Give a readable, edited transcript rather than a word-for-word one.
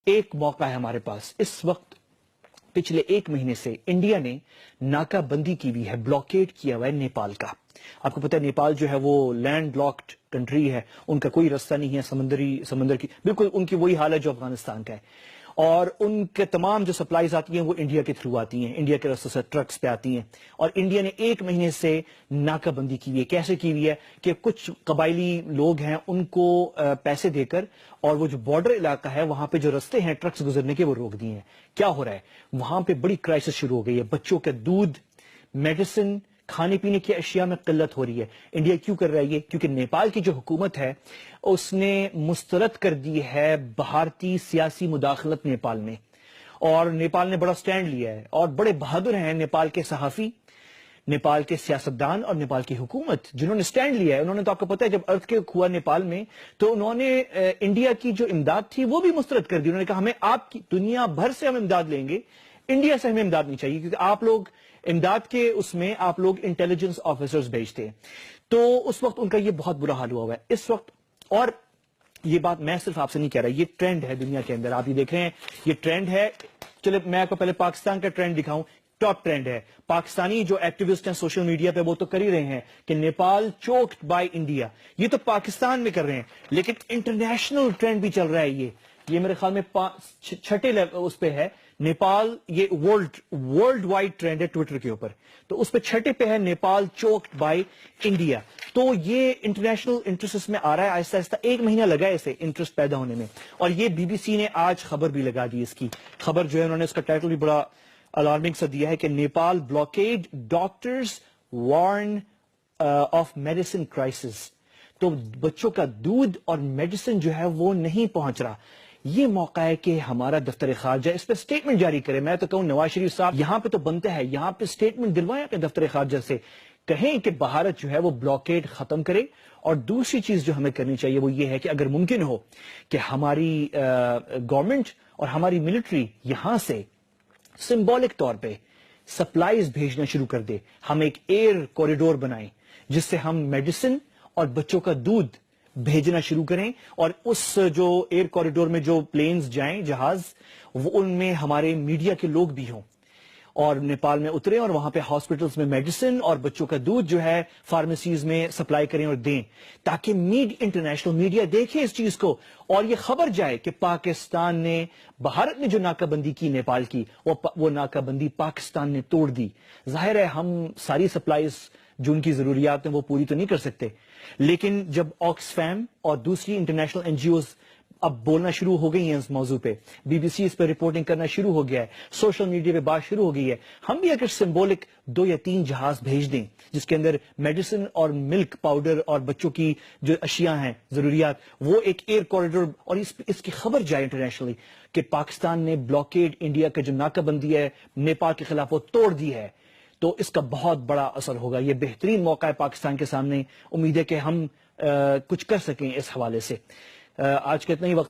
ایک موقع ہے ہمارے پاس اس وقت. پچھلے ایک مہینے سے انڈیا نے ناکہ بندی کی ہوئی ہے، بلاکیڈ کیا ہوا ہے نیپال کا. آپ کو پتہ ہے نیپال جو ہے وہ لینڈ لاکڈ کنٹری ہے، ان کا کوئی رستہ نہیں ہے سمندر کی، بالکل ان کی وہی حال ہے جو افغانستان کا ہے. اور ان کے تمام جو سپلائیز آتی ہیں وہ انڈیا کے تھرو آتی ہیں، انڈیا کے راستے سے ٹرکس پہ آتی ہیں. اور انڈیا نے ایک مہینے سے ناکہ بندی کی ہوئی ہے. کیسے کی ہوئی ہے کہ کچھ قبائلی لوگ ہیں ان کو پیسے دے کر، اور وہ جو بارڈر علاقہ ہے وہاں پہ جو رستے ہیں ٹرکس گزرنے کے وہ روک دیے ہیں. کیا ہو رہا ہے وہاں پہ؟ بڑی کرائسس شروع ہو گئی ہے. بچوں کے دودھ، میڈیسن، کھانے پینے کی اشیاء میں قلت ہو رہی ہے. انڈیا کیوں کر رہا ہے یہ؟ کیونکہ نیپال کی جو حکومت ہے اس نے مسترد کر دی ہے بھارتی سیاسی مداخلت نیپال میں، اور نیپال نے بڑا سٹینڈ لیا ہے. اور بڑے بہادر ہیں نیپال کے صحافی، نیپال کے سیاستدان اور نیپال کی حکومت جنہوں نے سٹینڈ لیا ہے. انہوں نے تو آپ کو پتہ ہے جب ارتھ کویک ہوا نیپال میں تو انہوں نے انڈیا کی جو امداد تھی وہ بھی مسترد کر دی. انہوں نے کہا ہمیں آپ کی دنیا بھر سے ہم امداد لیں گے، انڈیا سے ہمیں امداد نہیں چاہیے، کیونکہ آپ لوگ امداد کے اس میں آپ لوگ انٹیلیجنس آفیسرز بھیجتے ہیں. تو اس وقت ان کا یہ بہت برا حال ہوا ہوا ہے اس وقت. اور یہ بات میں صرف آپ سے نہیں کہہ رہا، یہ ٹرینڈ ہے دنیا کے اندر. آپ یہ دیکھ رہے ہیں یہ ٹرینڈ ہے. چلے میں آپ کو پہلے پاکستان کا ٹرینڈ دکھاؤں. ٹاپ ٹرینڈ ہے پاکستانی جو ایکٹیوسٹ ہیں سوشل میڈیا پہ وہ تو کر ہی رہے ہیں کہ نیپال چوکڈ بائی انڈیا. یہ تو پاکستان میں کر رہے ہیں، لیکن انٹرنیشنل ٹرینڈ بھی چل رہا ہے. یہ میرے خیال میں چھٹے اس پہ ہے نیپال. یہ ورلڈ وائڈ ٹرینڈ ہے ٹویٹر کے اوپر، تو اس پہ چھٹے پہ ہے نیپال چوکڈ بائی انڈیا. تو یہ انٹرنیشنل انٹرسٹ میں آ رہا ہے آہستہ آہستہ. ایک مہینہ لگا ہے اسے انٹرسٹ پیدا ہونے میں، اور یہ بی بی سی نے آج خبر بھی لگا دی. اس کی خبر جو ہے انہوں نے اس کا ٹائٹل بھی بڑا الارمنگ سا دیا ہے کہ Nepal blockade doctors warn of medicine crisis. تو بچوں کا دودھ اور میڈیسن جو ہے وہ نہیں پہنچ رہا. یہ موقع ہے کہ ہمارا دفتر خارجہ اس پہ سٹیٹمنٹ جاری کرے. میں تو کہوں نواز شریف صاحب یہاں پہ تو بنتا ہے، یہاں پہ سٹیٹمنٹ دلوائیں اپنے دفتر خارجہ سے، کہیں کہ بھارت جو ہے وہ بلاکیڈ ختم کرے. اور دوسری چیز جو ہمیں کرنی چاہیے وہ یہ ہے کہ اگر ممکن ہو کہ ہماری گورنمنٹ اور ہماری ملٹری یہاں سے سمبولک طور پہ سپلائیز بھیجنا شروع کر دے. ہم ایک ایئر کوریڈور بنائیں جس سے ہم میڈیسن اور بچوں کا دودھ بھیجنا شروع کریں. اور اس جو ایئر کوریڈور میں جو پلینز جائیں، جہاز، وہ ان میں ہمارے میڈیا کے لوگ بھی ہوں اور نیپال میں اتریں اور وہاں پہ ہاسپٹلز میں میڈیسن اور بچوں کا دودھ جو ہے فارمیسیز میں سپلائی کریں اور دیں، تاکہ انٹرنیشنل میڈیا دیکھے اس چیز کو اور یہ خبر جائے کہ پاکستان نے، بھارت نے جو ناکہ بندی کی نیپال کی، وہ ناکہ بندی پاکستان نے توڑ دی. ظاہر ہے ہم ساری سپلائیز جو ان کی ضروریات ہیں وہ پوری تو نہیں کر سکتے، لیکن جب آکسفیم اور دوسری انٹرنیشنل این جی اوز اب بولنا شروع ہو گئی ہیں اس موضوع پہ، بی بی سی اس پہ رپورٹنگ کرنا شروع ہو گیا ہے، سوشل میڈیا پہ بات شروع ہو گئی ہے، ہم بھی اگر سمبولک 2 یا 3 جہاز بھیج دیں جس کے اندر میڈیسن اور ملک پاؤڈر اور بچوں کی جو اشیاء ہیں ضروریات، وہ ایک ایئر کوریڈور، اور اس کی خبر جائے انٹرنیشنلی کہ پاکستان نے بلاکیڈ انڈیا کا جو ناکہ بندی ہے نیپال کے خلاف وہ توڑ دی ہے، تو اس کا بہت بڑا اثر ہوگا. یہ بہترین موقع ہے پاکستان کے سامنے. امید ہے کہ ہم کچھ کر سکیں اس حوالے سے. آج کا اتنا ہی وقت